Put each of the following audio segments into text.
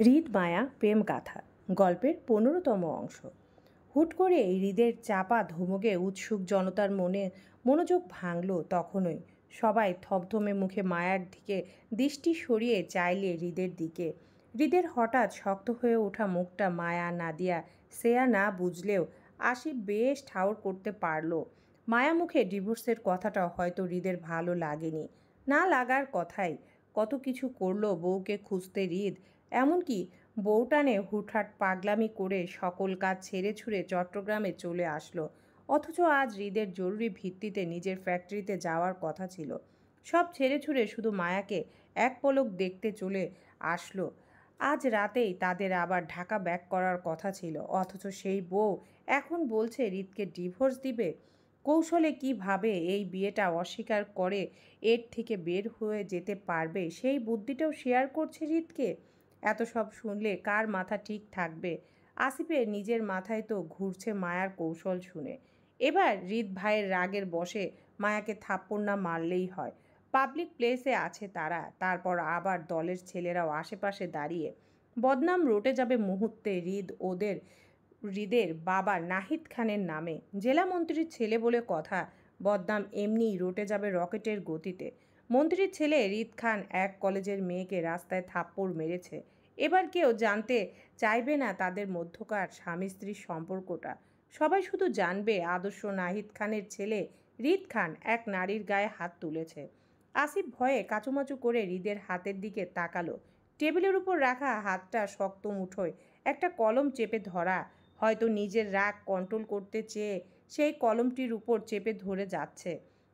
হৃদ মায়া প্রেম গাথা গল্পের 15তম অংশ। হুট করে হৃদের চাপা ধমকে উৎসুক জনতার মনে মনোযোগ ভাঙল। তখনই সবাই থমথমে মুখে মায়ার দিকে দৃষ্টি সরিয়ে চাইলে হৃদের দিকে। হৃদের হঠাৎ শক্ত হয়ে ওঠা মুখটা মায়া নাদিয়া সেয়া না বুঝলেও আশি বেশ ঠাউর করতে পারল। মায়া মুখে ডিভোর্সের কথাটা হয়তো হৃদের ভালো লাগেনি, না লাগার কথাই। কত কিছু করলো বউকে খুঁজতে হৃদ, এমনকি বউটানে হুটহাট পাগলামি করে সকল কাজ ছেড়ে ছুড়ে চট্টগ্রামে চলে আসলো। অথচ আজ হৃদের জরুরি ভিত্তিতে নিজের ফ্যাক্টরিতে যাওয়ার কথা ছিল। সব ছেড়ে ছুড়ে শুধু মায়াকে এক পলক দেখতে চলে আসলো। আজ রাতেই তাদের আবার ঢাকা ব্যাক করার কথা ছিল, অথচ সেই বউ এখন বলছে হৃদকে ডিভোর্স দিবে। কৌশলে কিভাবে এই বিয়েটা অস্বীকার করে এর থেকে বের হয়ে যেতে পারবে সেই বুদ্ধিটাও শেয়ার করছে হৃদকে। এত সব শুনলে কার মাথা ঠিক থাকবে? আসিফের নিজের মাথায় তো ঘুরছে মায়ার কৌশল শুনে। এবার হৃদ ভাইয়ের রাগের বশে মায়াকে থাপ্পড় না মারলেই হয়। পাবলিক প্লেসে আছে তারা, তারপর আবার দলের ছেলেরাও আশেপাশে দাঁড়িয়ে। বদনাম রটে যাবে মুহূর্তে। হৃদের বাবা নাহিদ খানের নামে, জেলা মন্ত্রীর ছেলে বলে কথা। বদনাম এমনিই রটে যাবে রকেটের গতিতে। মন্ত্রীর ছেলে হৃদ খান এক কলেজের মেয়েকে রাস্তায় থাপ্পড় মেরেছে। এবার কেউ জানতে চাইবে না তাদের মধ্যকার স্বামী স্ত্রীর সম্পর্কটা। সবাই শুধু জানবে আদর্শ নাহিদ খানের ছেলে হৃদ খান এক নারীর গায়ে হাত তুলেছে। আসিফ ভয়ে কাচুমাচু করে হৃদের হাতের দিকে তাকালো। টেবিলের উপর রাখা হাতটা শক্ত মুঠোয় একটা কলম চেপে ধরা। হয়তো নিজের রাগ কন্ট্রোল করতে চেয়ে সেই কলমটির উপর চেপে ধরে যাচ্ছে।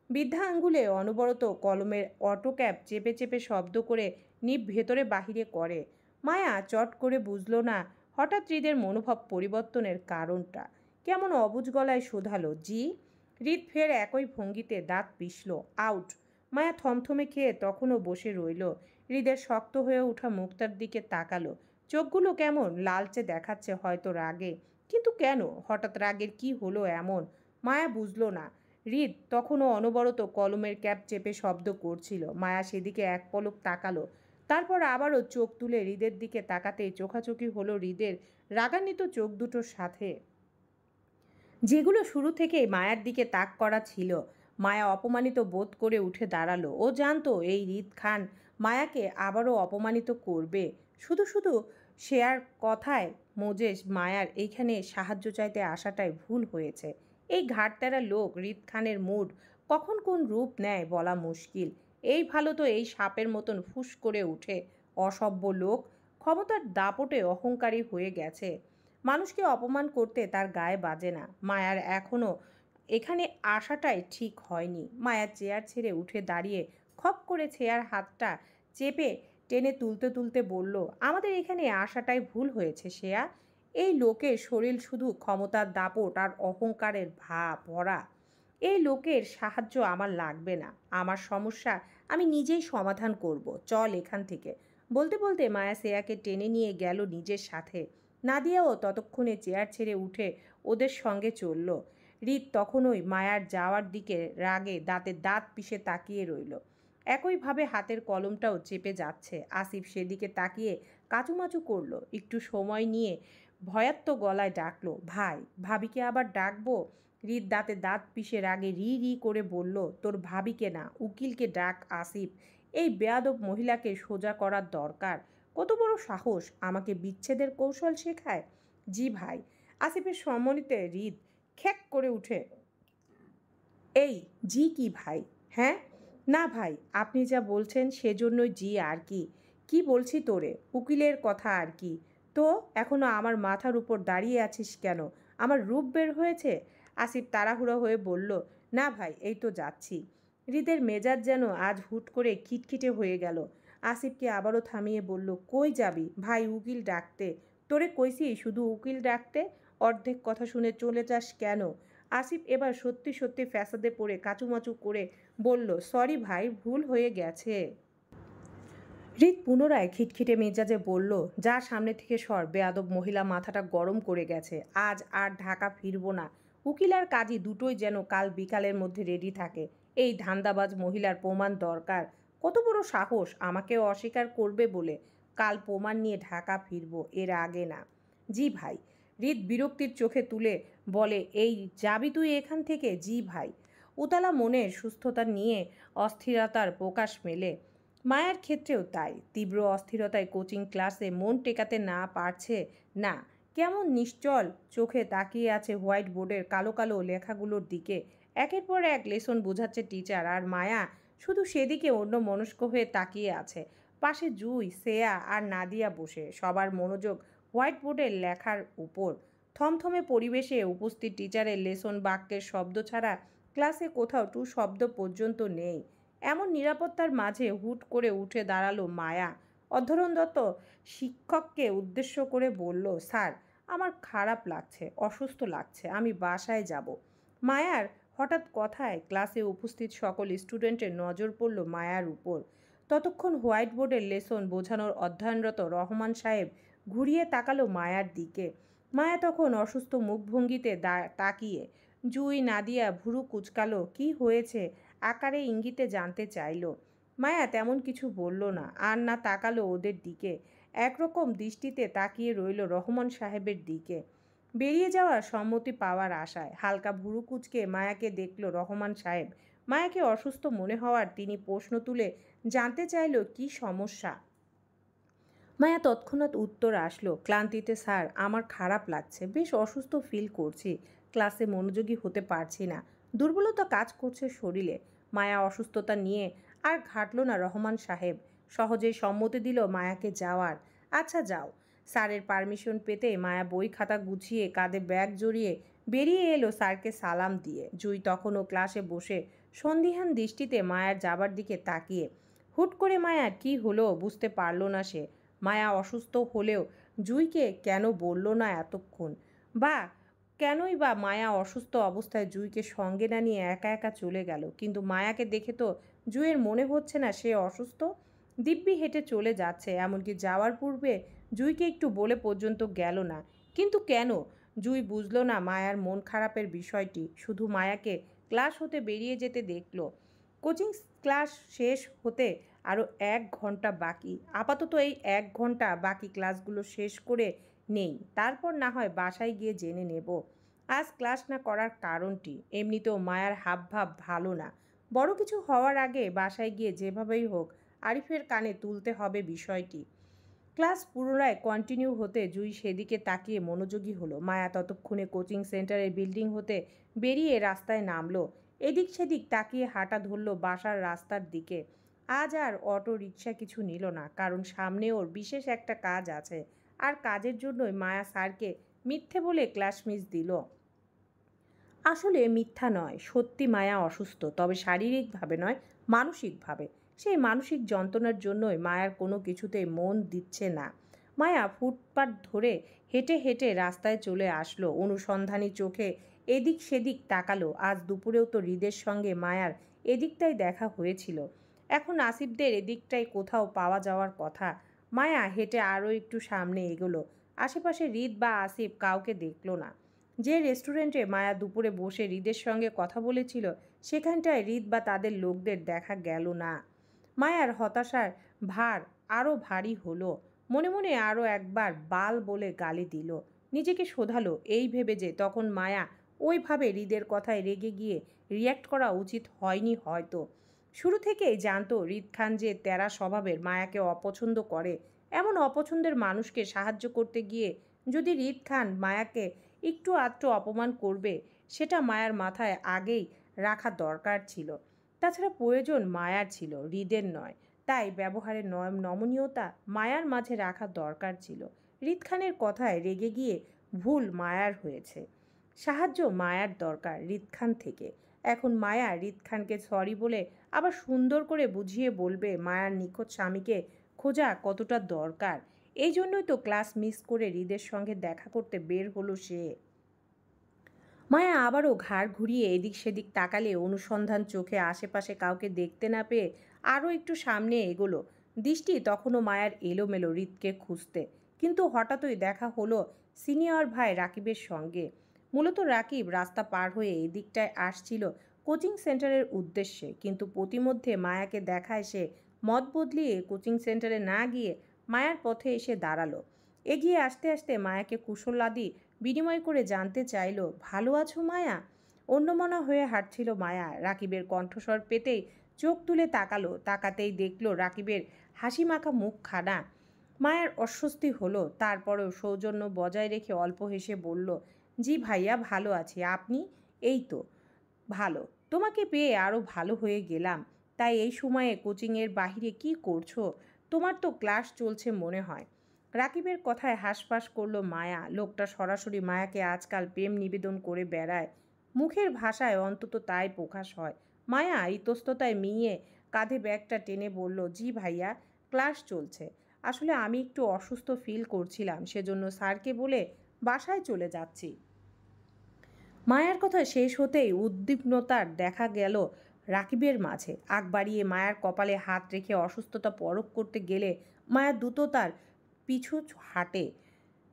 বৃদ্ধা আঙ্গুলে অনবরত কলমের অটোক্যাপ চেপে চেপে শব্দ করে নিপ ভেতরে বাহিরে করে। মায়া চট করে বুঝল না হঠাৎ হৃদের মনোভাব পরিবর্তনের কারণটা। কেমন অবুঝ গলায় শোধালো, জি? হৃদ ফের একই ভঙ্গিতে দাঁত পিষল। আউট। মায়া থমথমে খেয়ে তখনও বসে রইল। হৃদের শক্ত হয়ে ওঠা মুখটার দিকে তাকালো। চোখগুলো কেমন লালচে দেখাচ্ছে, হয়তো রাগে। কিন্তু কেন হঠাৎ রাগের কি হলো এমন? মায়া বুঝল না। হৃদ তখনও অনবরত কলমের ক্যাপ চেপে শব্দ করছিল। মায়া সেদিকে এক পলক তাকালো, তারপর আবারও চোখ তুলে হৃদের দিকে তাকাতেই চোখাচোখি হলো হৃদের রাগান্বিত চোখ দুটোর সাথে, যেগুলো শুরু থেকেই মায়ার দিকে তাক করা ছিল। মায়া অপমানিত বোধ করে উঠে দাঁড়ালো। ও জানতো এই হৃদ খান মায়াকে আবারও অপমানিত করবে। শুধু শুধু শেয়ার কথায় মোজেস মায়ার এইখানে সাহায্য চাইতে আসাটাই ভুল হয়েছে। এই ঘাটতেরা লোক হৃদ খানের মুড কখন কোন রূপ নেয় বলা মুশকিল। এই ভালো তো এই সাপের মতন ফুস করে উঠে অসভ্য লোক। ক্ষমতার দাপটে অহংকারী হয়ে গেছে। মানুষকে অপমান করতে তার গায়ে বাজে না। মায়ার এখনও এখানে আসাটাই ঠিক হয়নি। মায়া চেয়ার ছেড়ে উঠে দাঁড়িয়ে খপ করে চেয়ার হাতটা চেপে টেনে তুলতে তুলতে বলল, আমাদের এখানে আসাটাই ভুল হয়েছে শ্রেয়া। এই লোকের শরীর শুধু ক্ষমতার দাপট আর অহংকারের ভরা। এই লোকের সাহায্য আমার লাগবে না। আমার সমস্যা আমি নিজেই সমাধান করব। চল এখান থেকে। বলতে বলতে মায়া শ্রেয়াকে টেনে নিয়ে গেল নিজের সাথে। নাদিয়াও ততক্ষণে চেয়ার ছেড়ে উঠে ওদের সঙ্গে চলল। হৃদ তখনই মায়ার যাওয়ার দিকে রাগে দাঁতে দাঁত পিষে তাকিয়ে রইল। একইভাবে হাতের কলমটাও চেপে যাচ্ছে। আসিফ সেদিকে তাকিয়ে কাচুমাচু করল। একটু সময় নিয়ে ভয়াত্ম গলায় ডাকলো, ভাই। ভাবিকে আবার ডাকবো? হৃদ দাঁতে দাঁত পিষে রাগে রি রি করে বলল, তোর ভাবিকে না, উকিলকে ডাক আসিফ। এই বেয়াদব মহিলাকে সোজা করার দরকার। কত বড় সাহস আমাকে বিচ্ছেদের কৌশল শেখায়? জি ভাই। আসিফের সম্মতিতে হৃদ খ্যাক করে উঠে, এই জি কি ভাই? হ্যাঁ? না ভাই, আপনি যা বলছেন সেজন্যই জি। আর কি? কি বলছি তোরে? উকিলের কথা আর কি? তো এখনো আমার মাথার উপর দাঁড়িয়ে আছিস কেন? আমার রূপ বের হয়েছে? আসিফ তাড়াহুড়ো হয়ে বলল, না ভাই, এই তো যাচ্ছি। হৃদের মেজাজ যেন আজ হুট করে খিটখিটে হয়ে গেল। আসিফকে আবারও থামিয়ে বলল, কই যাবি ভাই? উকিল ডাকতে। তোরে কইছি শুধু উকিল ডাকতে। অর্ধেক কথা শুনে চলে যাস কেন? আসিফ এবার সত্যি সত্যি ফ্যাসাদে পড়ে কাচুমাচু করে বলল, সরি ভাই, ভুল হয়ে গেছে। হৃদ পুনরায় খিটখিটে মেজাজে বলল, যা সামনে থেকে সর। বেয়াদব মহিলা মাথাটা গরম করে গেছে। আজ আর ঢাকা ফিরবো না। উকিল আর কাজী দুটোই যেন কাল বিকালের মধ্যে রেডি থাকে। এই ধান্দাবাজ মহিলার প্রমাণ দরকার। কত বড় সাহস আমাকেও অস্বীকার করবে বলে। কাল প্রমাণ নিয়ে ঢাকা ফিরবো, এর আগে না। জি ভাই। হৃদ বিরক্তির চোখে তুলে বলে, এই যাবি তুই এখান থেকে? জি ভাই। উতলা মনের সুস্থতা নিয়ে অস্থিরতার প্রকাশ মেলে। মায়ার ক্ষেত্রেও তাই। তীব্র অস্থিরতায় কোচিং ক্লাসে মন টেকাতে না পারছে না। কেমন নিশ্চল চোখে তাকিয়ে আছে হোয়াইট বোর্ডের কালো কালো লেখাগুলোর দিকে। একের পর এক লেসন বোঝাচ্ছে টিচার, আর মায়া শুধু সেদিকে অন্যমনস্ক হয়ে তাকিয়ে আছে। পাশে জুই, শ্রেয়া আর নাদিয়া বসে, সবার মনোযোগ হোয়াইট বোর্ডের লেখার উপর। থমথমে পরিবেশে উপস্থিত টিচারের লেসন বাক্যের শব্দ ছাড়া ক্লাসে কোথাও টু শব্দ পর্যন্ত নেই। এমন নিরাপত্তার মাঝে হুট করে উঠে দাঁড়ালো মায়া। অধরণ দত্ত শিক্ষককে উদ্দেশ্য করে বলল, স্যার, আমার খারাপ লাগছে, অসুস্থ লাগছে, আমি বাসায় যাব। মায়ার হঠাৎ কথায় ক্লাসে উপস্থিত সকল স্টুডেন্টের নজর পড়ল মায়ার উপর। ততক্ষণ হোয়াইট বোর্ডের লেসন বোঝানোর অধ্যয়নরত রহমান সাহেব ঘুরিয়ে তাকালো মায়ার দিকে। মায়া তখন অসুস্থ মুখভঙ্গিতে তাকিয়ে। জুই, নাদিয়া ভুরু কুচকালো। কি হয়েছে আকারে ইঙ্গিতে জানতে চাইল। মায়া তেমন কিছু বলল না, আর না তাকালো ওদের দিকে। একরকম দৃষ্টিতে তাকিয়ে রইল রহমান সাহেবের দিকে। বেরিয়ে যাওয়ার সম্মতি পাওয়ার আশায় হালকা ভুরু কুচকে মায়াকে দেখল রহমান সাহেব। মায়াকে অসুস্থ মনে হওয়ার তিনি প্রশ্ন তুলে জানতে চাইল কি সমস্যা। মায়া তৎক্ষণাৎ উত্তর আসলো, ক্লান্তিতে স্যার, আমার খারাপ লাগছে, বেশ অসুস্থ ফিল করছি, ক্লাসে মনোযোগী হতে পারছি না, দুর্বলতা কাজ করছে শরীরে। মায়া অসুস্থতা নিয়ে আর ঘাটল না রহমান সাহেব। সহজেই সম্মতি দিল মায়াকে যাওয়ার। আচ্ছা যাও। স্যারের পারমিশন পেতে মায়া বই খাতা গুছিয়ে কাঁধে ব্যাগ জড়িয়ে বেরিয়ে এলো স্যারকে সালাম দিয়ে। জুই তখনও ক্লাসে বসে সন্দিহান দৃষ্টিতে মায়ার যাবার দিকে তাকিয়ে। হুট করে মায়ার কি হলো বুঝতে পারল না সে। মায়া অসুস্থ হলেও জুইকে কেন বলল না এতক্ষণ? বা কেনই বা মায়া অসুস্থ অবস্থায় জুইকে সঙ্গে না নিয়ে একা একা চলে গেল? কিন্তু মায়াকে দেখে তো জুইয়ের মনে হচ্ছে না সে অসুস্থ। দিব্যি হেঁটে চলে যাচ্ছে, এমনকি যাওয়ার পূর্বে জুইকে একটু বলে পর্যন্ত গেল না। কিন্তু কেন? জুই বুঝল না মায়ার মন খারাপের বিষয়টি। শুধু মায়াকে ক্লাস হতে বেরিয়ে যেতে দেখল। কোচিং ক্লাস শেষ হতে আরও 1 ঘন্টা বাকি। আপাতত এই 1 ঘন্টা বাকি ক্লাসগুলো শেষ করে নেই, তারপর না হয় বাসায় গিয়ে জেনে নেব আজ ক্লাস না করার কারণটি। এমনিতেও মায়ার হাবভাব ভালো না। বড় কিছু হওয়ার আগে বাসায় গিয়ে যেভাবেই হোক আরিফের কানে তুলতে হবে বিষয়টি। ক্লাস পুনরায় কন্টিনিউ হতে জুই সেদিকে তাকিয়ে মনোযোগী হলো। মায়া ততক্ষণে কোচিং সেন্টারের বিল্ডিং হতে বেরিয়ে রাস্তায় নামলো। এদিক সেদিক তাকিয়ে হাঁটা ধরল বাসার রাস্তার দিকে। আজ আর অটো রিক্সা কিছু নিল না, কারণ সামনে ওর বিশেষ একটা কাজ আছে। আর কাজের জন্যই মায়া স্যারকে মিথ্যে বলে ক্লাস মিস দিল। আসলে মিথ্যা নয়, সত্যি মায়া অসুস্থ, তবে শারীরিকভাবে নয়, মানসিকভাবে। সেই মানসিক যন্ত্রণার জন্যই মায়ার কোনো কিছুতেই মন দিচ্ছে না। মায়া ফুটপাত ধরে হেঁটে হেঁটে রাস্তায় চলে আসলো। অনুসন্ধানী চোখে এদিক সেদিক তাকালো। আজ দুপুরেও তো হৃদের সঙ্গে মায়ার এদিকটাই দেখা হয়েছিল। এখন আসিফদের এদিকটাই কোথাও পাওয়া যাওয়ার কথা। মায়া হেঁটে আরও একটু সামনে এগোলো। আশেপাশে হৃদ বা আসিফ কাউকে দেখল না। যে রেস্টুরেন্টে মায়া দুপুরে বসে হৃদের সঙ্গে কথা বলেছিল সেখানটায় হৃদ বা তাদের লোকদের দেখা গেল না। মায়ার হতাশার ভার আরও ভারী হলো। মনে মনে আরও একবার বাল বলে গালি দিল। নিজেকে শোধালো এই ভেবে যে তখন মায়া ওইভাবে হৃদের কথায় রেগে গিয়ে রিয়্যাক্ট করা উচিত হয়নি হয়তো। শুরু থেকেই জানতো হৃদ খান যে তেরা স্বভাবের, মায়াকে অপছন্দ করে। এমন অপছন্দের মানুষকে সাহায্য করতে গিয়ে যদি হৃদ খান মায়াকে একটু আধটু অপমান করবে, সেটা মায়ার মাথায় আগেই রাখা দরকার ছিল। তাছাড়া প্রয়োজন মায়ার ছিল, হৃদের নয়। তাই ব্যবহারের নমনীয়তা মায়ার মাঝে রাখা দরকার ছিল। হৃদ খানের কথায় রেগে গিয়ে ভুল মায়ার হয়েছে। সাহায্য মায়ার দরকার হৃদ খান থেকে। এখন মায়া হৃদ খানকে সরি বলে আবার সুন্দর করে বুঝিয়ে বলবে মায়ার নিখোঁজ স্বামীকে খোঁজা কতটা দরকার। এই জন্যই তো ক্লাস মিস করে হৃদের সঙ্গে দেখা করতে বের হলো সে। মায়া আবারও ঘাড় ঘুরিয়ে এদিক সেদিক তাকালে অনুসন্ধান চোখে আশেপাশে কাউকে দেখতে না পেয়ে আরও একটু সামনে এগোলো। দৃষ্টি তখনও মায়ার এলোমেলো, হৃদকে খুঁজতে। কিন্তু হঠাৎই দেখা হলো সিনিয়র ভাই রাকিবের সঙ্গে। মূলত রাকিব রাস্তা পার হয়ে এদিকটায় আসছিল কোচিং সেন্টারের উদ্দেশ্যে, কিন্তু প্রতিমধ্যে মায়াকে দেখায় সে মত বদলিয়ে কোচিং সেন্টারে না গিয়ে মায়ার পথে এসে দাঁড়ালো। এগিয়ে আসতে আসতে মায়াকে কুশলাদি বিনিময় করে জানতে চাইল, ভালো আছো মায়া? অন্যমনা হয়ে হাঁটছিল মায়া। রাকিবের কণ্ঠস্বর পেতেই চোখ তুলে তাকালো। তাকাতেই দেখলো রাকিবের হাসি মাখা মুখখানা। মায়ার অস্বস্তি হলো, তারপরেও সৌজন্য বজায় রেখে অল্প হেসে বলল, জি ভাইয়া ভালো আছি, আপনি? এই তো ভালো, তোমাকে পেয়ে আরও ভালো হয়ে গেলাম। তাই এই সময়ে কোচিংয়ের বাহিরে কি করছো? তোমার তো ক্লাস চলছে মনে হয়। রাকিবের কথায় হাসফাস করলো মায়া। লোকটা সরাসরি মায়াকে আজকাল প্রেম নিবেদন করে বেড়ায়। মুখের ভাষায় অন্তত তাই প্রকাশ হয়। মায়া ইতস্ততায় মিয়ে কাঁধে ব্যাগটা টেনে বলল, জি ভাইয়া ক্লাস চলছে। আসলে আমি একটু অসুস্থ ফিল করছিলাম, সেজন্য স্যারকে বলে বাসায় চলে যাচ্ছি। মায়ার কথা শেষ হতেই উদ্বিগ্নতার দেখা গেল রাকিবের মাঝে। আগ বাড়িয়ে মায়ার কপালে হাত রেখে অসুস্থতা পরখ করতে গেলে মায়া দ্রুত তার পিছু হাঁটে।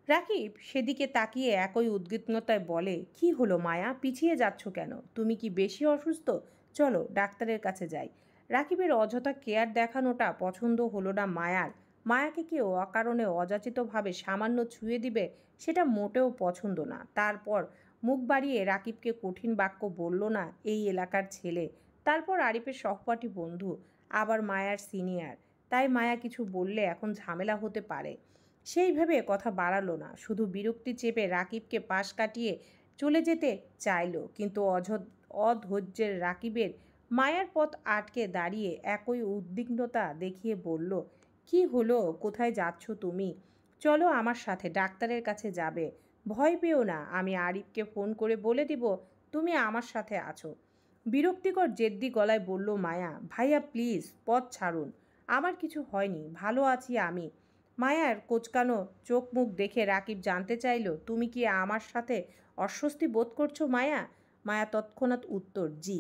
রাকিব সেদিকে তাকিয়ে একই উদ্বিগ্নতায় বলে, কি হলো মায়া, পিছিয়ে যাচ্ছ কেন? তুমি কি বেশি অসুস্থ? চলো ডাক্তারের কাছে যাই। রাকিবের অযথা কেয়ার দেখানোটা পছন্দ হলো না মায়ার। মায়াকে কেউ অকারণে অযাচিতভাবে সামান্য ছুঁয়ে দিবে সেটা মোটেও পছন্দ না। তারপর মুখ বাড়িয়ে রাকিবকে কঠিন বাক্য বলল না এই এলাকার ছেলে, তারপর আরিফের সহপাঠী বন্ধু, আবার মায়ার সিনিয়র, তাই মায়া কিছু বললে এখন ঝামেলা হতে পারে। সেই ভেবে কথা বাড়ালো না, শুধু বিরক্তি চেপে রাকিবকে পাশ কাটিয়ে চলে যেতে চাইল। কিন্তু অধৈর্যের রাকিবের মায়ার পথ আটকে দাঁড়িয়ে একই উদ্বিগ্নতা দেখিয়ে বলল, কি হলো, কোথায় যাচ্ছ তুমি? চলো আমার সাথে, ডাক্তারের কাছে যাবে। ভয় পেও না, আমি আরিফকে ফোন করে বলে দিব তুমি আমার সাথে আছো। বিরক্তিকর জেদ্দি গলায় বলল মায়া, ভাইয়া প্লিজ পথ ছাড়ুন, আমার কিছু হয়নি, ভালো আছি আমি। মায়ার কোচকানো চোখ মুখ দেখে রাকিব জানতে চাইল, তুমি কি আমার সাথে অস্বস্তি বোধ করছো মায়া? মায়া তৎক্ষণাৎ উত্তর, জি।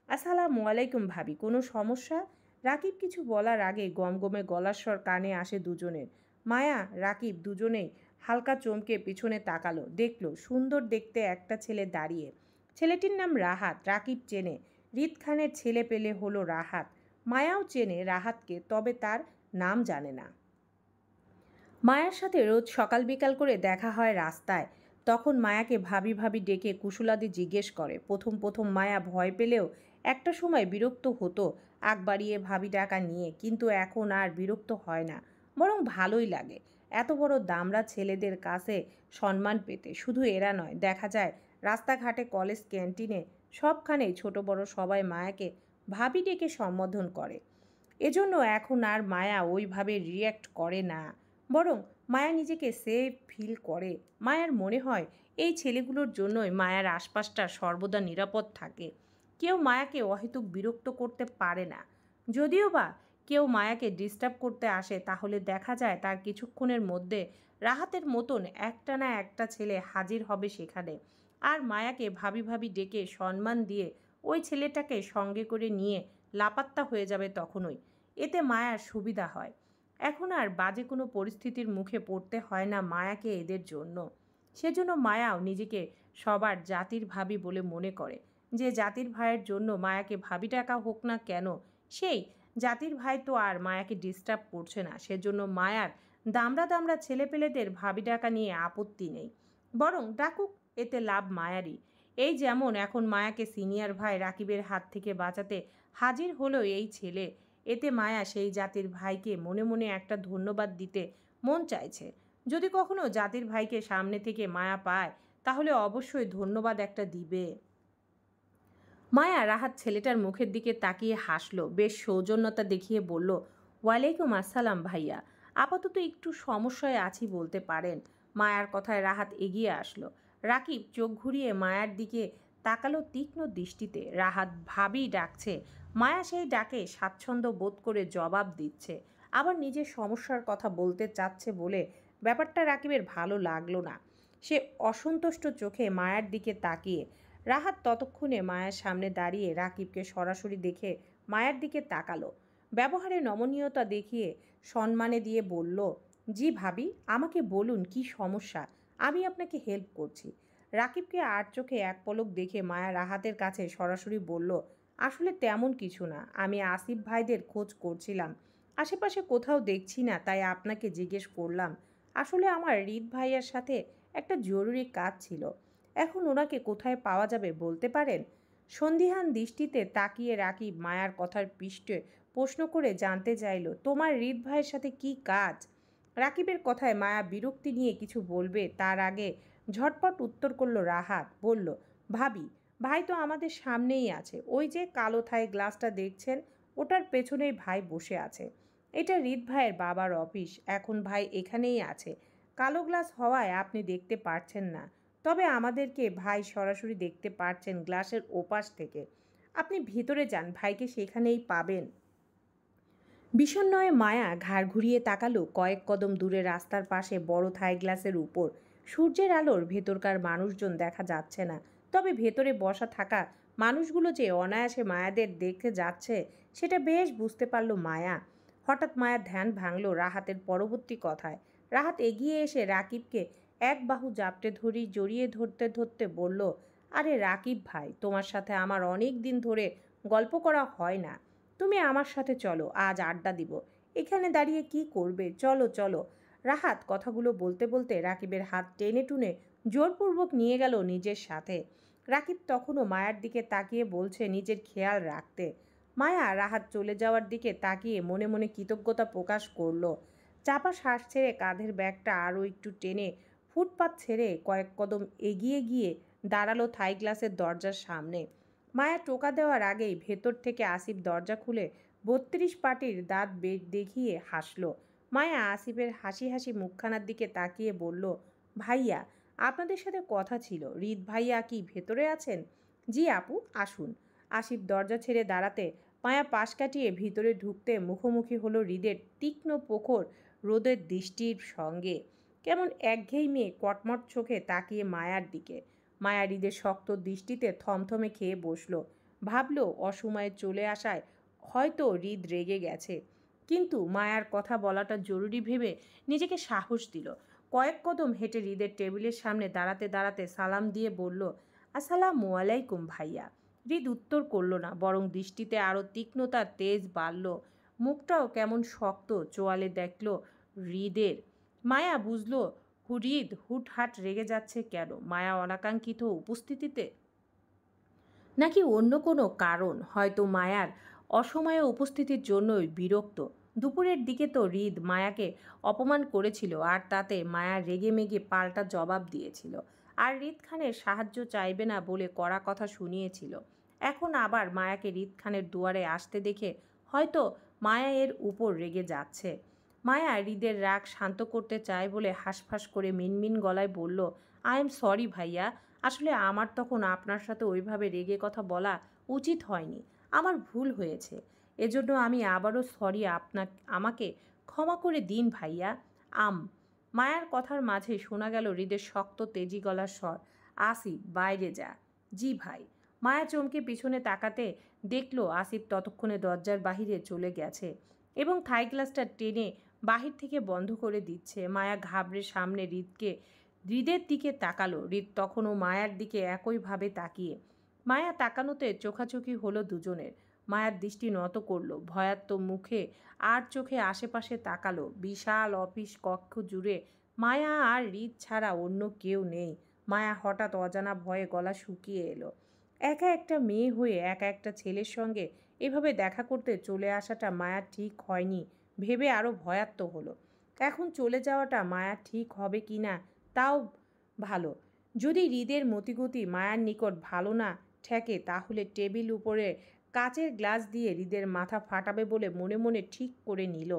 আসসালামু আলাইকুম ভাবি, কোনো সমস্যা? রাকিব কিছু বলার আগে গমগমে গলার স্বর কানে আসে দুজনের। মায়া রাকিব দুজনেই হালকা চমকে পিছনে তাকালো। দেখলো সুন্দর দেখতে একটা ছেলে দাঁড়িয়ে। ছেলেটির নাম রাহাত। রাকিব চেনে, রিদ খানের ছেলে পেলে হলো রাহাত। মায়াও চেনে রাহাতকে, তবে তার নাম জানে না। মায়ার সাথে রোজ সকাল বিকাল করে দেখা হয় রাস্তায়। তখন মায়াকে ভাবি ভাবি ডেকে কুশলাদি জিজ্ঞেস করে। প্রথম প্রথম মায়া ভয় পেলেও একটা সময় বিরক্ত হতো আগ বাড়িয়ে ভাবি ডাকা নিয়ে, কিন্তু এখন আর বিরক্ত হয় না, বরং ভালোই লাগে এত বড় দামড়া ছেলেদের কাছে সম্মান পেতে। শুধু এরা নয়, দেখা যায় রাস্তাঘাটে, কলেজ ক্যান্টিনে, সবখানেই ছোট বড় সবাই মায়াকে ভাবি ডেকে সম্বোধন করে। এজন্য এখন আর মায়া ওইভাবে রিয়্যাক্ট করে না, বরং মায়া নিজেকে সেফ ফিল করে। মায়ার মনে হয় এই ছেলেগুলোর জন্যই মায়ার আশপাশটা সর্বদা নিরাপদ থাকে। কেউ মায়াকে অহেতুক বিরক্ত করতে পারে না। যদিও বা কেউ মায়াকে ডিস্টার্ব করতে আসে, তাহলে দেখা যায় তার কিছুক্ষণের মধ্যে রাহাতের মতন একটা না একটা ছেলে হাজির হবে সেখানে, আর মায়াকে ভাবি ভাবি ডেকে সম্মান দিয়ে ওই ছেলেটাকে সঙ্গে করে নিয়ে লাপাত্তা হয়ে যাবে তখনই। এতে মায়ার সুবিধা হয়। এখন আর বাজে কোনো পরিস্থিতির মুখে পড়তে হয় না মায়াকে এদের জন্য। সেজন্য মায়াও নিজেকে সবার জাতির ভাবি বলে মনে করে। যে জাতির ভাইয়ের জন্য মায়াকে ভাবি ডাকা হোক না কেন, সেই জাতির ভাই তো আর মায়াকে ডিস্টার্ব করছে না। সেজন্য মায়ার দামড়া দামড়া ছেলেপেলেদের ভাবি ডাকা নিয়ে আপত্তি নেই, বরং ডাকুক, এতে লাভ মায়ারই। এই যেমন এখন মায়াকে সিনিয়র ভাই রাকিবের হাত থেকে বাঁচাতে হাজির হলো এই ছেলে, এতে মায়া সেই জাতির ভাইকে মনে মনে একটা ধন্যবাদ দিতে মন চাইছে। যদি কখনো জাতির ভাইকে সামনে থেকে মায়া পায়, তাহলে অবশ্যই ধন্যবাদ একটা দিবে। মায়া রাহাত ছেলেটার মুখের দিকে তাকিয়ে হাসলো, বেশ সৌজন্যতা দেখিয়ে বলল, ওয়ালাইকুম আসসালাম ভাইয়া, আপাতত একটু সমস্যায় আছি বলতে পারেন। মায়ার কথায় রাহাত এগিয়ে আসলো। রাকিব চোখ ঘুরিয়ে মায়ার দিকে তাকালো তীক্ষ্ণ দৃষ্টিতে। রাহাত ভাবি ডাকছে, মায়া সেই ডাকে স্বাচ্ছন্দ্য বোধ করে জবাব দিচ্ছে, আবার নিজের সমস্যার কথা বলতে চাচ্ছে বলে ব্যাপারটা রাকিবের ভালো লাগলো না। সে অসন্তুষ্ট চোখে মায়ার দিকে তাকিয়ে। রাহাত ততক্ষণে মায়ের সামনে দাঁড়িয়ে রাকিবকে সরাসরি দেখে মায়ের দিকে তাকালো। ব্যবহারে নমনীয়তা দেখিয়ে সম্মানে দিয়ে বলল, জি ভাবি, আমাকে বলুন কি সমস্যা, আমি আপনাকে হেল্প করছি। রাকিবকে আর চোখে এক পলক দেখে মায়া রাহাতের কাছে সরাসরি বলল, আসলে তেমন কিছু না, আমি আসিফ ভাইদের খোঁজ করছিলাম। আশেপাশে কোথাও দেখছি না, তাই আপনাকে জিজ্ঞেস করলাম। আসলে আমার হৃদ ভাইয়ার সাথে একটা জরুরি কাজ ছিল। এখন ওনাকে কোথায় পাওয়া যাবে বলতে পারেন? সন্দিহান দৃষ্টিতে তাকিয়ে রাকিব মায়ার কথার পৃষ্ঠে প্রশ্ন করে জানতে চাইল, তোমার হৃদ ভাইয়ের সাথে কি কাজ? রাকিবের কথায় মায়া বিরক্তি নিয়ে কিছু বলবে তার আগে ঝটপট উত্তর করলো রাহাত। বলল, ভাবি, ভাই তো আমাদের সামনেই আছে। ওই যে কালো থাই গ্লাসটা দেখছেন, ওটার পেছনেই ভাই বসে আছে। এটা হৃদ ভাইয়ের বাবার অফিস। এখন ভাই এখানেই আছে। কালো গ্লাস হওয়ায় আপনি দেখতে পারছেন না, তবে আমাদেরকে ভাই সরাসরি দেখতে পারছেন গ্লাসের ওপাশ থেকে। আপনি ভিতরে যান, ভাইকে সেখানেই পাবেন। বিষণ্ণয়ে মায়া ঘাড় ঘুরিয়ে তাকালো কয়েক কদম দূরে রাস্তার পাশে বড় থাই গ্লাসের উপর। সূর্যের আলোর ভেতরকার মানুষজন দেখা যাচ্ছে না, তবে ভেতরে বসা থাকা মানুষগুলো যে অনায়াসে মায়াদের দেখতে যাচ্ছে সেটা বেশ বুঝতে পারল মায়া। হঠাৎ মায়ার ধ্যান ভাঙল রাহাতের পরবর্তী কথায়। রাহাত এগিয়ে এসে রাকিবকে এক বাহু জাপটে জড়িয়ে ধরতে ধরতে বলল, আরে রাকিব ভাই, তোমার সাথে আমার অনেক দিন ধরে গল্প করা হয় না। তুমি আমার সাথে চলো, আজ আড্ডা দিব। এখানে দাঁড়িয়ে কি করবে? চলো চলো। রাহাত কথাগুলো বলতে বলতে রাকিবের হাত টেনে টুনে জোরপূর্বক নিয়ে গেল নিজের সাথে। রাকিব তখনও মায়ার দিকে তাকিয়ে বলছে নিজের খেয়াল রাখতে। মায়া রাহাত চলে যাওয়ার দিকে তাকিয়ে মনে মনে কৃতজ্ঞতা প্রকাশ করলো। চাপা শ্বাস ছেড়ে কাঁধের ব্যাগটা আরও একটু টেনে ফুটপাত ছেড়ে কয়েক কদম এগিয়ে গিয়ে দাঁড়ালো থাই গ্লাসের দরজার সামনে। মায়া টোকা দেওয়ার আগেই ভেতর থেকে আসিফ দরজা খুলে ৩২ পাটির দাঁত দেখিয়ে হাসলো। মায়া আসিফের হাসি হাসি মুখখানার দিকে তাকিয়ে বলল, ভাইয়া, আপনাদের সাথে কথা ছিল। হৃদ ভাইয়া কি ভেতরে আছেন? জি আপু, আসুন। আসিফ দরজা ছেড়ে দাঁড়াতে মায়া পাশ কাটিয়ে ভিতরে ঢুকতে মুখোমুখি হলো হৃদের তীক্ষ্ণ প্রখর রোদের দৃষ্টির সঙ্গে। কেমন একঘেয়েমি কটমট চোখে তাকিয়ে মায়ার দিকে। মায়া হৃদের শক্ত দৃষ্টিতে থমথমে খেয়ে বসল। ভাবল অসময়ে চলে আসায় হয়তো হৃদ রেগে গেছে, কিন্তু মায়ার কথা বলাটা জরুরি ভেবে নিজেকে সাহস দিল। কয়েক কদম হেঁটে হৃদের টেবিলের সামনে দাঁড়াতে দাঁড়াতে সালাম দিয়ে বলল, আসসালামু আলাইকুম ভাইয়া। হৃদ উত্তর করল না, বরং দৃষ্টিতে আরও তীক্ষ্ণতার তেজ বাড়ল। মুখটাও কেমন শক্ত চোয়ালে দেখল হৃদের। মায়া বুঝল হৃদ হুটহাট রেগে যাচ্ছে কেন। মায়া অনাকাঙ্ক্ষিত উপস্থিতিতে, নাকি অন্য কোনো কারণ? হয়তো মায়ার অসময়ে উপস্থিতির জন্যই বিরক্ত। দুপুরের দিকে তো হৃদ মায়াকে অপমান করেছিল, আর তাতে মায়া রেগে মেগে পাল্টা জবাব দিয়েছিল, আর হৃদ খানের সাহায্য চাইবে না বলে কড়া কথা শুনিয়েছিল। এখন আবার মায়াকে হৃদ খানের দুয়ারে আসতে দেখে হয়তো মায়া এর উপর রেগে যাচ্ছে। মায়া হৃদের রাগ শান্ত করতে চায় বলে হাঁসফাঁস করে মিনমিন গলায় বলল, আই এম সরি ভাইয়া। আসলে আমার তখন আপনার সাথে ওইভাবে রেগে কথা বলা উচিত হয়নি। আমার ভুল হয়েছে। এজন্য আমি আবারও সরি। আমাকে ক্ষমা করে দিন ভাইয়া। মায়ার কথার মাঝে শোনা গেল হৃদের শক্ত তেজি গলার স্বর, আসিফ, বাইরে যা। জি ভাই। মায়া চমকে পিছনে তাকাতে দেখল আসিফ ততক্ষণে দরজার বাহিরে চলে গেছে এবং থাই গ্লাসটা টেনে বাহির থেকে বন্ধ করে দিচ্ছে। মায়া ঘাবড়ে সামনে হৃদের দিকে তাকালো। হৃদ তখনও মায়ার দিকে একইভাবে তাকিয়ে। মায়া তাকানোতে চোখাচোখি হলো দুজনের। মায়ার দৃষ্টি নত করলো ভয়ার্ত মুখে আর চোখে আশেপাশে তাকালো। বিশাল অফিস কক্ষ জুড়ে মায়া আর হৃদ ছাড়া অন্য কেউ নেই। মায়া হঠাৎ অজানা ভয়ে গলা শুকিয়ে এলো। একা একটা মেয়ে হয়ে একা একটা ছেলের সঙ্গে এভাবে দেখা করতে চলে আসাটা মায়ার ঠিক হয়নি ভেবে আরও ভয়ার্ত হলো। এখন চলে যাওয়াটা মায়ার ঠিক হবে কি না তাও ভালো। যদি হৃদের মতিগতি মায়ার নিকট ভালো না ঠেকে, তাহলে টেবিল উপরে কাচের গ্লাস দিয়ে হৃদের মাথা ফাটাবে বলে মনে মনে ঠিক করে নিল।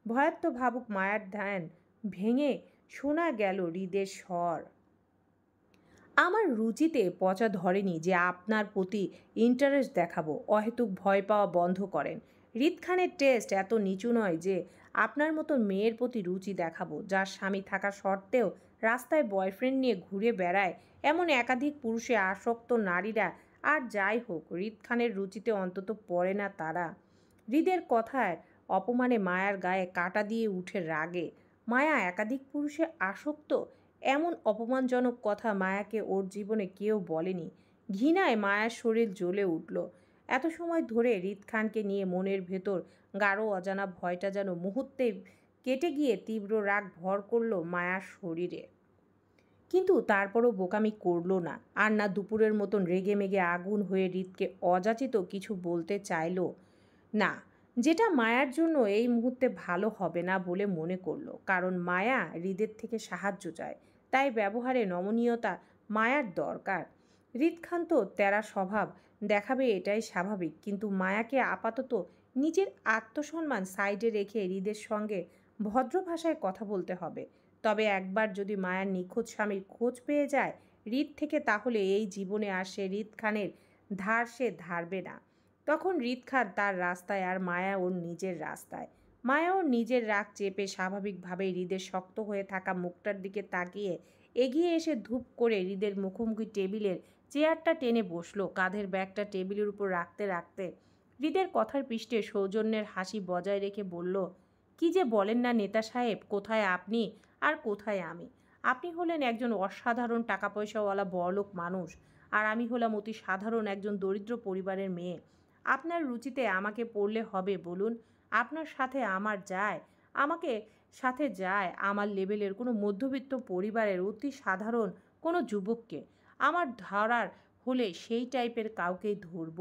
ভয়ার্ত ভাবুক মায়ার ধ্যান ভেঙে শোনা গেল হৃদের স্বর, আমার রুচিতে পচা ধরেনি যে আপনার প্রতি ইন্টারেস্ট দেখাবো। অহেতুক ভয় পাওয়া বন্ধ করেন। হৃদ খানের টেস্ট এত নিচু নয় যে আপনার মতো মেয়ের প্রতি রুচি দেখাবো, যার স্বামী থাকা সত্ত্বেও রাস্তায় বয়ফ্রেন্ড নিয়ে ঘুরে বেড়ায়। এমন একাধিক পুরুষে আসক্ত নারীরা আর যাই হোক, হৃদ খানের রুচিতে অন্তত পড়ে না তারা। হৃদের কথায় অপমানে মায়ার গায়ে কাঁটা দিয়ে উঠে রাগে। মায়া একাধিক পুরুষে আসক্ত? এমন অপমানজনক কথা মায়াকে ওর জীবনে কেউ বলেনি। ঘৃণায় মায়ার শরীর জ্বলে উঠল। এত সময় ধরে হৃদ খানকে নিয়ে মনের ভেতর গাঢ় অজানা ভয়টা যেন মুহূর্তে কেটে গিয়ে তীব্র রাগ ভর করল মায়ার শরীরে। কিন্তু তারপরও বোকামি করল না, আর না দুপুরের মতন রেগে মেগে আগুন হয়ে হৃদকে অযাচিত কিছু বলতে চাইল না, যেটা মায়ার জন্য এই মুহূর্তে ভালো হবে না বলে মনে করলো। কারণ মায়া হৃদের থেকে সাহায্য চায়, তাই ব্যবহারে নমনীয়তা মায়ার দরকার। হৃদ খান তো তেরা স্বভাব দেখাবে, এটাই স্বাভাবিক, কিন্তু মায়াকে আপাতত নিজের আত্মসম্মান সাইডে রেখে হৃদের সঙ্গে ভদ্র ভাষায় কথা বলতে হবে। তবে একবার যদি মায়ার নিখোঁজ স্বামীর খোঁজ পেয়ে যায় হৃদ থেকে, তাহলে এই জীবনে আর সে হৃদ খানের ধার সে ধারবে না। তখন হৃদ খান তার রাস্তায় আর মায়া ওর নিজের রাস্তায়। মায়া ওর নিজের রাগ চেপে স্বাভাবিকভাবেই হৃদের শক্ত হয়ে থাকা মুখটার দিকে তাকিয়ে এগিয়ে এসে ধূপ করে হৃদের মুখোমুখি টেবিলের চেয়ারটা টেনে বসলো। কাঁধের ব্যাগটা টেবিলের উপর রাখতে রাখতে হৃদের কথার পৃষ্ঠে সৌজন্যের হাসি বজায় রেখে বলল, কি যে বলেন না নেতা সাহেব, কোথায় আপনি আর কোথায় আমি? আপনি হলেন একজন অসাধারণ টাকা পয়সাওয়ালা বড়লোক মানুষ, আর আমি হলাম অতি সাধারণ একজন দরিদ্র পরিবারের মেয়ে। আপনার রুচিতে আমাকে পড়লে হবে বলুন? আপনার সাথে আমার যায়, আমাকে সাথে যায় আমার লেভেলের কোনো মধ্যবিত্ত পরিবারের অতি সাধারণ কোনো যুবককে। আমার ধরার হলে সেই টাইপের কাউকেই ধরব।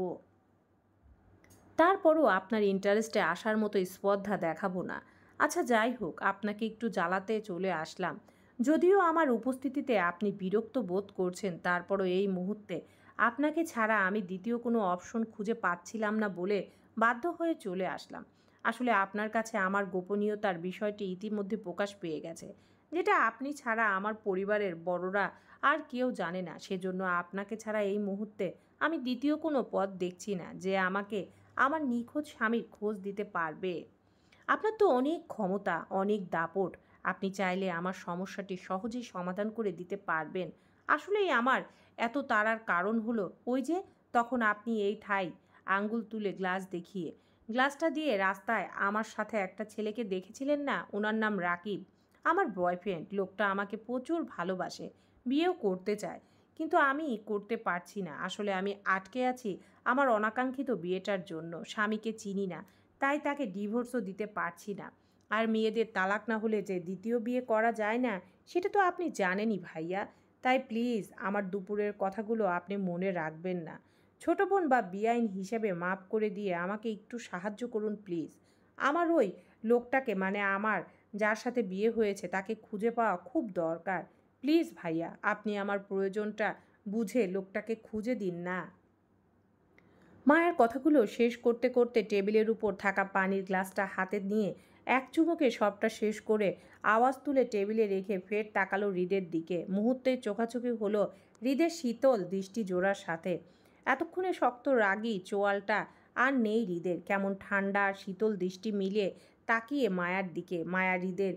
তারপরও আপনার ইন্টারেস্টে আসার মতো স্পর্ধা দেখাবো না। আচ্ছা যাই হোক, আপনাকে একটু জ্বালাতে চলে আসলাম। যদিও আমার উপস্থিতিতে আপনি বিরক্ত বোধ করছেন, তারপরও এই মুহূর্তে আপনাকে ছাড়া আমি দ্বিতীয় কোনো অপশন খুঁজে পাচ্ছিলাম না বলে বাধ্য হয়ে চলে আসলাম। আসলে আপনার কাছে আমার গোপনীয়তার বিষয়টি ইতিমধ্যে প্রকাশ পেয়ে গেছে, যেটা আপনি ছাড়া আমার পরিবারের বড়রা আর কেউ জানে না। সেজন্য আপনাকে ছাড়া এই মুহূর্তে আমি দ্বিতীয় কোনো পথ দেখছি না যে আমাকে আমার নিখোঁজ স্বামীর খোঁজ দিতে পারবে। আপনার তো অনেক ক্ষমতা, অনেক দাপট। আপনি চাইলে আমার সমস্যাটি সহজেই সমাধান করে দিতে পারবেন। আসলেই আমার এত তাড়ার কারণ হলো ওই যে তখন আপনি এই ঠাই আঙ্গুল তুলে গ্লাস দেখিয়ে, গ্লাসটা দিয়ে রাস্তায় আমার সাথে একটা ছেলেকে দেখেছিলেন না? ওনার নাম রাকিব, আমার বয়ফ্রেন্ড। লোকটা আমাকে প্রচুর ভালোবাসে, বিয়েও করতে চায়, কিন্তু আমি করতে পারছি না। আসলে আমি আটকে আছি আমার অনাকাঙ্ক্ষিত বিয়েটার জন্য। স্বামীকে চিনি না, তাই তাকে ডিভোর্সও দিতে পারছি না। আর মেয়েদের তালাক না হলে যে দ্বিতীয় বিয়ে করা যায় না, সেটা তো আপনি জানেনই ভাইয়া। তাই প্লিজ আমার দুপুরের কথাগুলো আপনি মনে রাখবেন না। ছোট বোন বা বেআইন হিসেবে মাফ করে দিয়ে আমাকে একটু সাহায্য করুন প্লিজ। আমার ওই লোকটাকে, মানে আমার যার সাথে বিয়ে হয়েছে, তাকে খুঁজে পাওয়া খুব দরকার। প্লিজ ভাইয়া, আপনি আমার প্রয়োজনটা বুঝে লোকটাকে খুঁজে দিন না। মায়ের কথাগুলো শেষ করতে করতে টেবিলের উপর থাকা পানির গ্লাসটা হাতে নিয়ে এক চুমুকে সবটা শেষ করে আওয়াজ তুলে টেবিলে রেখে ফের তাকালো হৃদের দিকে। মুহূর্তে চোখাচোখি হলো হৃদের শীতল দৃষ্টি জোড়ার সাথে। এতক্ষণে শক্ত রাগী চোয়ালটা আর নেই হৃদের। কেমন ঠান্ডা আর শীতল দৃষ্টি মিলিয়ে তাকিয়ে মায়ার দিকে। মায়া হৃদের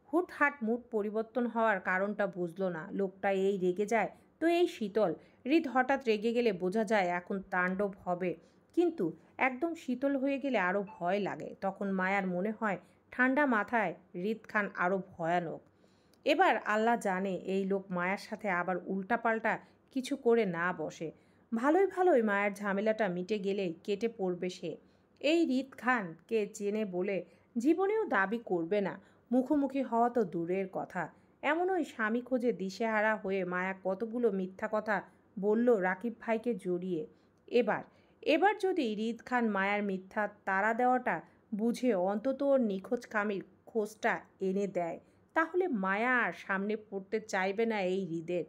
হুটহাট মুড পরিবর্তন হওয়ার কারণটা বুঝলো না। লোকটা এই রেগে যায় তো এই শীতল। হৃদ হঠাৎ রেগে গেলে বোঝা যায় এখন তাণ্ডব হবে, কিন্তু একদম শীতল হয়ে গেলে আরও ভয় লাগে। তখন মায়ার মনে হয় ঠান্ডা মাথায় হৃদ খান আরও ভয়ানক। এবার আল্লাহ জানে এই লোক মায়ার সাথে আবার উল্টাপাল্টা কিছু করে না বসে। ভালোই ভালোই মায়ের ঝামেলাটা মিটে গেলেই কেটে পড়বে সে। এই হৃদ খানকে চেনে বলে জীবনেও দাবি করবে না, মুখোমুখি হওয়া তো দূরের কথা। এমন ওই স্বামী খোঁজে দিশেহারা হয়ে মায়া কতগুলো মিথ্যা কথা বলল রাকিব ভাইকে জড়িয়ে। এবার এবার যদি হৃদ খান মায়ার মিথ্যা তাড়া দেওয়াটা বুঝে অন্তত ওর নিখোঁজ স্বামীর খোঁজটা এনে দেয়, তাহলে মায়া আর সামনে পড়তে চাইবে না এই হৃদের।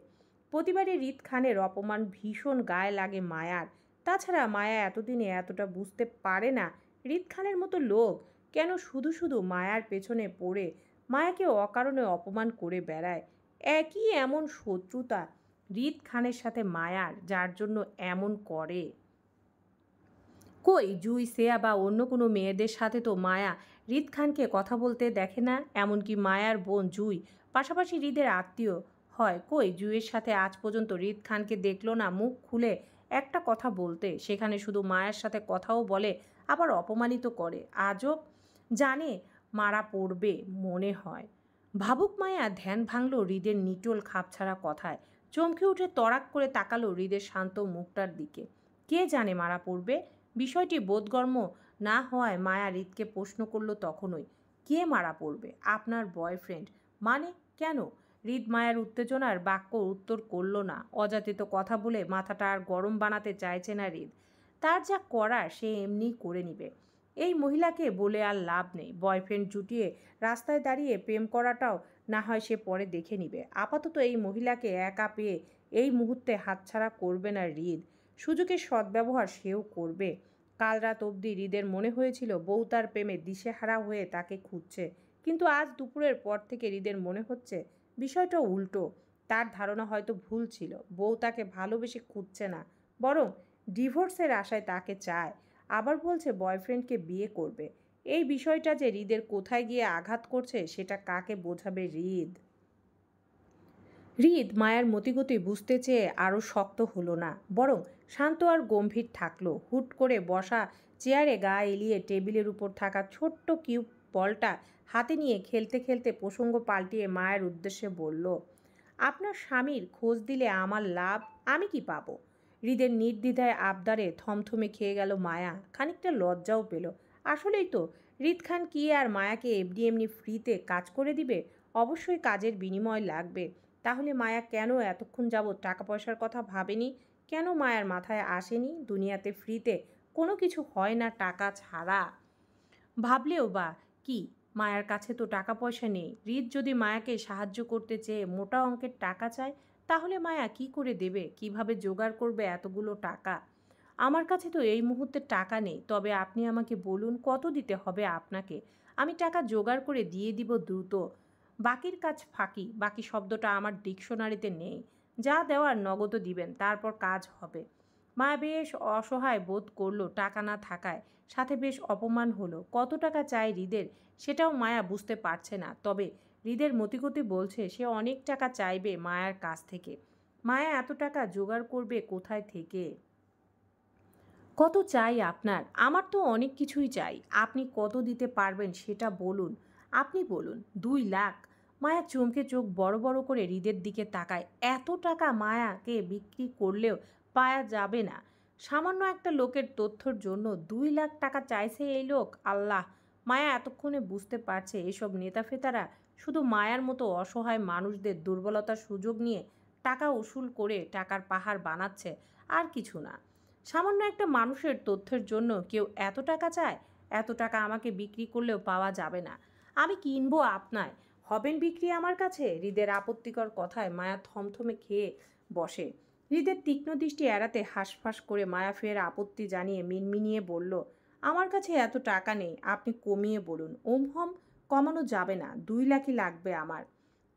প্রতিবারই হৃদ খানের অপমান ভীষণ গায়ে লাগে মায়ার। তাছাড়া মায়া এতদিনে এতটা বুঝতে পারে না হৃদ খানের মতো লোক কেন শুধু শুধু মায়ার পেছনে পড়ে মায়াকে অকারণে অপমান করে বেড়ায়। একই এমন শত্রুতা হৃদ খানের সাথে মায়ার, যার জন্য এমন করে। কই জুই, শ্রেয়া বা অন্য কোনো মেয়েদের সাথে তো মায়া হৃদ খানকে কথা বলতে দেখে না। এমনকি মায়ার বোন জুই পাশাপাশি হৃদের আত্মীয় হয়। কই জুইয়ের সাথে আজ পর্যন্ত হৃদ খানকে দেখলো না মুখ খুলে একটা কথা বলতে। সেখানে শুধু মায়ের সাথে কথাও বলে, আবার অপমানিত করে। আজব, জানে মারা পড়বে মনে হয়। ভাবুক মায়া ধ্যান ভাঙল হৃদের নিটোল খাপছাড়া কথায়। চমকে উঠে তড়াক করে তাকালো হৃদের শান্ত মুখটার দিকে। কে জানে মারা পড়বে? বিষয়টি বোধগম্য না হওয়ায় মায়া হৃদকে প্রশ্ন করল তখনই, কে মারা পড়বে? আপনার বয়ফ্রেন্ড। মানে কেন? হৃদ মায়ের উত্তেজনার বাক্য উত্তর করল না। অযাচিত কথা বলে মাথাটা আর গরম বানাতে চাইছে না হৃদ। তার যা করার সে এমনিই করে নিবে। এই মহিলাকে বলে আর লাভ নেই। বয়ফ্রেন্ড জুটিয়ে রাস্তায় দাঁড়িয়ে প্রেম করাটাও না হয় সে পরে দেখে নিবে। আপাতত এই মহিলাকে একা পেয়ে এই মুহূর্তে হাতছাড়া করবে না হৃদ। সুযোগের সদ্ব্যবহার সেও করবে। কাল রাত অবধি হৃদের মনে হয়েছিল বউ তার প্রেমে দিশেহারা হয়ে তাকে খুঁজছে, কিন্তু আজ দুপুরের পর থেকে হৃদের মনে হচ্ছে বিষয়টা উল্টো। তার ধারণা হয়তো ভুল ছিল। বউ তাকে ভালোবেসে খুঁজছে না, বরং ডিভোর্সের আশায় তাকে চায়। আবার বলছে বয়ফ্রেন্ডকে বিয়ে করবে। এই বিষয়টা যে হৃদের কোথায় গিয়ে আঘাত করছে সেটা কাকে বোঝাবে হৃদ? হৃদ মায়ার মতিগতি বুঝতে চেয়ে আরও শক্ত হলো না, বরং শান্ত আর গম্ভীর থাকলো। হুট করে বসা চেয়ারে গা এলিয়ে টেবিলের উপর থাকা ছোট্ট কিউব বলটা হাতে নিয়ে খেলতে খেলতে প্রসঙ্গ পাল্টিয়ে মায়ের উদ্দেশ্যে বলল, আপনার স্বামীর খোঁজ দিলে আমার লাভ, আমি কি পাবো? হৃদের নির্দ্বিধায় আবদারে থমথমে খেয়ে গেল মায়া। খানিকটা লজ্জাও পেল। আসলেই তো, হৃদ খান কি আর মায়াকে এমনি এমনি ফ্রিতে কাজ করে দিবে? অবশ্যই কাজের বিনিময় লাগবে। তাহলে মায়া কেন এতক্ষণ যাবৎ টাকা পয়সার কথা ভাবেনি? কেন মায়ার মাথায় আসেনি দুনিয়াতে ফ্রিতে কোনো কিছু হয় না টাকা ছাড়া? ভাবলেও বা কি, মায়ার কাছে তো টাকা পয়সা নেই। হৃদ যদি মায়াকে সাহায্য করতে চেয়ে মোটা অঙ্কের টাকা চায়, তাহলে মায়া কি করে দেবে? কিভাবে জোগাড় করবে এতগুলো টাকা? আমার কাছে তো এই মুহূর্তে টাকা নেই। তবে আপনি আমাকে বলুন কত দিতে হবে আপনাকে। আমি টাকা জোগাড় করে দিয়ে দিব দ্রুত। বাকির কাজ ফাঁকি। বাকি শব্দটা আমার ডিকশনারিতে নেই। যা দেওয়ার নগদ দিবেন, তারপর কাজ হবে। মায়া বেশ অসহায় বোধ করলো টাকা না থাকায়। সাথে বেশ অপমান হলো। কত টাকা চাই হৃদের সেটাও মায়া বুঝতে পারছে না। তবে হৃদের মতিগতি বলছে সে অনেক টাকা চাইবে মায়ার কাছ থেকে। মায়া এত টাকা জোগাড় করবে কোথায় থেকে? কত চাই আপনার? আমার তো অনেক কিছুই চাই। আপনি কত দিতে পারবেন সেটা বলুন। আপনি বলুন। 2 লাখ। মায়া চমকে চোখ বড় বড় করে হৃদের দিকে তাকায়। এত টাকা মায়াকে বিক্রি করলেও পাওয়া যাবে না। সামান্য একটা লোকের তথ্যর জন্য 2 লাখ টাকা চাইছে এই লোক। আল্লাহ! মায়া এতক্ষণে বুঝতে পারছে এসব নেতাফেতারা শুধু মায়ার মতো অসহায় মানুষদের দুর্বলতার সুযোগ নিয়ে টাকা উসুল করে টাকার পাহাড় বানাচ্ছে, আর কিছু না। সামান্য একটা মানুষের তথ্যের জন্য কেউ এত টাকা চায়? এত টাকা আমাকে বিক্রি করলেও পাওয়া যাবে না। আমি কিনবো আপনায়। হবেন বিক্রি আমার কাছে? হৃদের আপত্তিকর কথায় মায়া থমথমে খেয়ে বসে। হৃদের তীক্ষ্ণ দৃষ্টি এড়াতে হাঁসফাঁস করে মায়া ফের আপত্তি জানিয়ে মিনমিনিয়ে বলল, আমার কাছে এত টাকা নেই। আপনি কমিয়ে বলুন। ওমহম কমানো যাবে না। 2 লাখই লাগবে আমার।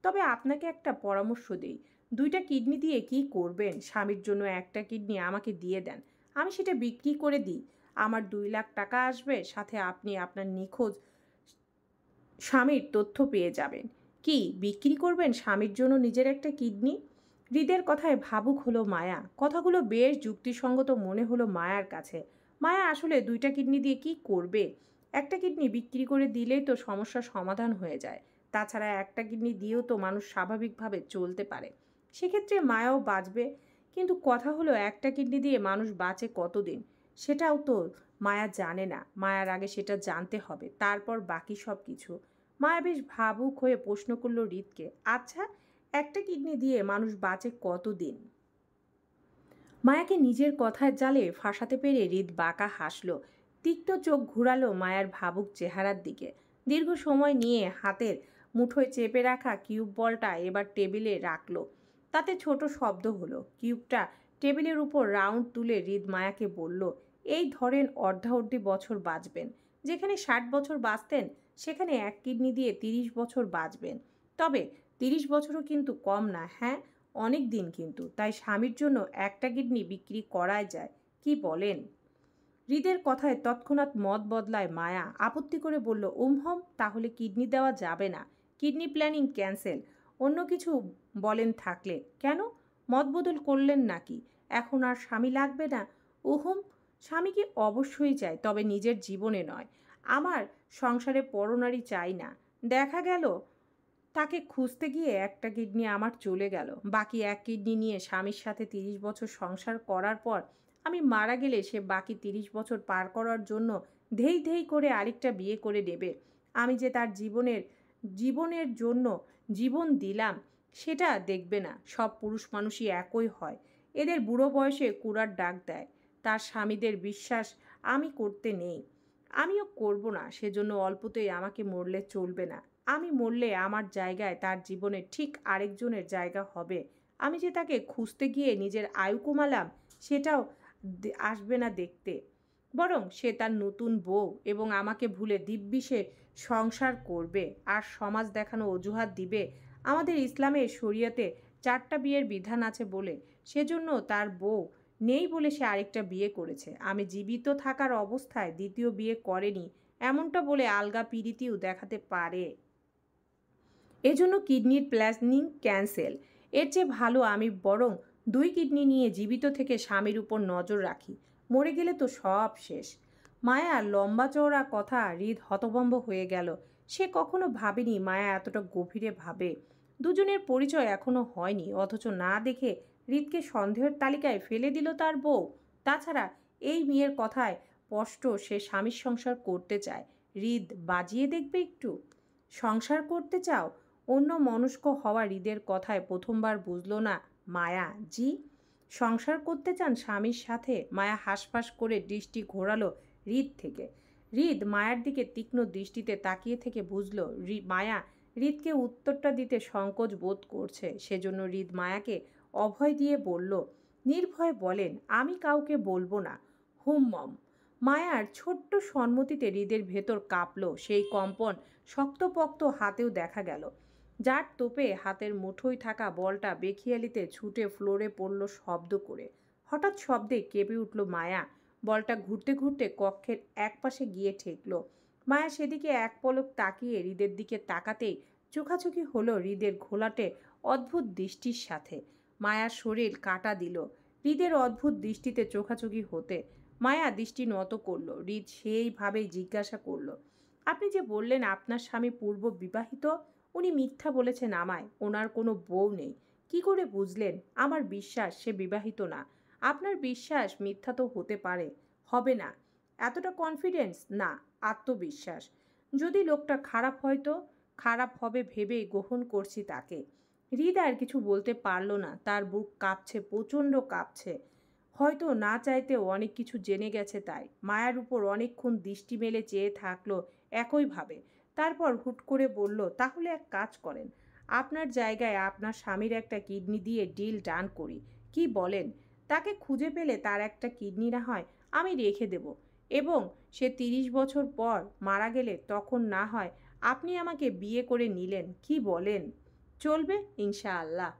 তবে আপনাকে একটা পরামর্শ দিই। 2টা কিডনি দিয়ে কি করবেন? স্বামীর জন্য একটা কিডনি আমাকে দিয়ে দেন। আমি সেটা বিক্রি করে দিই। আমার 2 লাখ টাকা আসবে, সাথে আপনি আপনার নিখোঁজ স্বামীর তথ্য পেয়ে যাবেন। কি বিক্রি করবেন স্বামীর জন্য নিজের একটা কিডনি? হৃদের কথায় ভাবুক হলো মায়া। কথাগুলো বেশ যুক্তিসঙ্গত মনে হলো মায়ার কাছে। মায়া আসলে 2টা কিডনি দিয়ে কি করবে? একটা কিডনি বিক্রি করে দিলেই তো সমস্যার সমাধান হয়ে যায়। তাছাড়া একটা কিডনি দিয়েও তো মানুষ স্বাভাবিকভাবে চলতে পারে। সেক্ষেত্রে মায়াও বাঁচবে। কিন্তু কথা হলো একটা কিডনি দিয়ে মানুষ বাঁচে কতদিন? সেটাও তো মায়া জানে না। মায়ার আগে সেটা জানতে হবে, তারপর বাকি সব কিছু। মায়া বেশ ভাবুক হয়ে প্রশ্ন করল হৃদকে, আচ্ছা, একটা কিডনি দিয়ে মানুষ বাঁচে কতদিন? মায়াকে নিজের কথার জালে ফাঁসাতে পেরে হৃদ বাঁকা হাসল। তিক্ত চোখ ঘুরালো মায়ার ভাবুক চেহারার দিকে। দীর্ঘ সময় নিয়ে হাতের মুঠোয় চেপে রাখা কিউব বলটা এবার টেবিলে রাখলো। তাতে ছোট শব্দ হলো। কিউবটা টেবিলের উপর রাউন্ড তুলে হৃদ মায়াকে বলল, এই ধরেন অর্ধাঅর্ধি বছর বাঁচবেন। যেখানে 60 বছর বাঁচতেন সেখানে এক কিডনি দিয়ে 30 বছর বাঁচবেন। তবে 30 বছরও কিন্তু কম না, হ্যাঁ, অনেক দিন কিন্তু। তাই স্বামীর জন্য একটা কিডনি বিক্রি করাই যায়। কি বলেন? হৃদের কথায় তৎক্ষণাৎ মত বদলায় মায়া। আপত্তি করে বলল, ওমহম, তাহলে কিডনি দেওয়া যাবে না। Kidney planning cancel. অন্য কিছু বলেন থাকলে। কেন? মত বদল করলেন নাকি? এখন আর স্বামী লাগবে না? ওহম, স্বামীকে অবশ্যই চাই, তবে নিজের জীবনে নয়। আমার সংসারে পরনারী চাই না। দেখা গেল তাকে খুঁজতে গিয়ে একটা কিডনি আমার চলে গেল। বাকি এক কিডনি নিয়ে স্বামীর সাথে 30 বছর সংসার করার পর আমি মারা গেলে সে বাকি 30 বছর পার করার জন্য ধেই ধেই করে আরেকটা বিয়ে করে নেবে। আমি যে তার জীবনের জন্য জীবন দিলাম সেটা দেখবে না। সব পুরুষ মানুষই একই হয়, এদের বুড়ো বয়সে কুড়ার ডাক দেয়। তার স্বামীদের বিশ্বাস আমি করতে নেই, আমিও করব না। সেজন্য অল্পতেই আমাকে মরলে চলবে না। আমি মরলে আমার জায়গায় তার জীবনে ঠিক আরেকজনের জায়গা হবে। আমি যে তাকে খুঁজতে গিয়ে নিজের আয়ু কমালাম সেটাও আসবে না দেখতে। বরং সে তার নতুন বউ এবং আমাকে ভুলে দিব্যি সে সংসার করবে আর সমাজ দেখানো অজুহাত দিবে আমাদের ইসলামের শরিয়তে 4টা বিয়ের বিধান আছে বলে। সেজন্য তার বউ নেই বলে সে আরেকটা বিয়ে করেছে। আমি জীবিত থাকার অবস্থায় দ্বিতীয় বিয়ে করেনি এমনটা বলে আলগা পিরিতিও দেখাতে পারে। এজন্য কিডনির প্ল্যানিং ক্যান্সেল। এর চেয়ে ভালো আমি বরং 2 কিডনি নিয়ে জীবিত থেকে স্বামীর উপর নজর রাখি। মরে গেলে তো সব শেষ। মায়ার লম্বা চওড়া কথা হৃদ হতভম্ব হয়ে গেল। সে কখনো ভাবেনি মায়া এতটা গভীরে ভাবে। দুজনের পরিচয় এখনো হয়নি, অথচ না দেখে হৃদকে সন্দেহের তালিকায় ফেলে দিল তার বউ। তাছাড়া এই মেয়ের কথায় স্পষ্ট সে স্বামীর সংসার করতে চায়। হৃদ বাজিয়ে দেখবে একটু। সংসার করতে চাও? অন্য মনস্ক হওয়া হৃদের কথায় প্রথমবার বুঝল না মায়া। জি, সংসার করতে চান স্বামীর সাথে? মায়া হাঁসফাঁস করে দৃষ্টি ঘোরালো হৃদ থেকে। হৃদ মায়ার দিকে তীক্ষ্ণ দৃষ্টিতে তাকিয়ে থেকে বুঝল মায়া হৃদকে উত্তরটা দিতে সংকোচ বোধ করছে। সেজন্য হৃদ মায়াকে অভয় দিয়ে বলল, নির্ভয়ে বলেন, আমি কাউকে বলবো না। হুম। মায়ার ছোট্ট সম্মতিতে হৃদের ভেতর কাঁপল। সেই কম্পন শক্তপোক্ত হাতেও দেখা গেল। যার তোপে হাতের মুঠোয় থাকা বলটা বেখিয়ালিতে ছুটে ফ্লোরে পড়ল শব্দ করে। হঠাৎ শব্দে কেঁপে উঠল মায়া। বলটা ঘুরতে ঘুরতে কক্ষের একপাশে গিয়ে ঠেকল। মায়া সেদিকে এক পলক তাকিয়ে হৃদের দিকে তাকাতেই চোখাচোখি হলো হৃদের ঘোলাটে অদ্ভুত দৃষ্টির সাথে। মায়ার শরীর কাঁটা দিল হৃদের অদ্ভুত দৃষ্টিতে চোখাচোখি হতে। মায়া দৃষ্টি নত করল। হৃদ সেইভাবেই জিজ্ঞাসা করল, আপনি যে বললেন আপনার স্বামী পূর্ব বিবাহিত, উনি মিথ্যা বলেছেন আমায়, ওনার কোনো বউ নেই। কি করে বুঝলেন? আমার বিশ্বাস সে বিবাহিত না। আপনার বিশ্বাস মিথ্যা তো হতে পারে, হবে না। এতটা কনফিডেন্স? না, আত্মবিশ্বাস। যদি লোকটা খারাপ হয় তো? খারাপ হবে ভেবেই গ্রহণ করছি তাকে। হৃদ আর কিছু বলতে পারল না। তার বুক কাঁপছে, প্রচণ্ড কাঁপছে। হয়তো না চাইতেও অনেক কিছু জেনে গেছে তাই। মায়ার উপর অনেকক্ষণ দৃষ্টি মেলে চেয়ে থাকলো একইভাবে। তারপর হুট করে বলল, তাহলে এক কাজ করেন, আপনার জায়গায় আপনার স্বামীর একটা কিডনি দিয়ে ডিল ডান করি। কি বলেন? তাকে খুঁজে পেলে তার একটা কিডনি না হয় আমি রেখে দেব, এবং সে 30 বছর পর মারা গেলে তখন না হয় আপনি আমাকে বিয়ে করে নিলেন। কি বলেন? চলবে ইনশাআল্লাহ।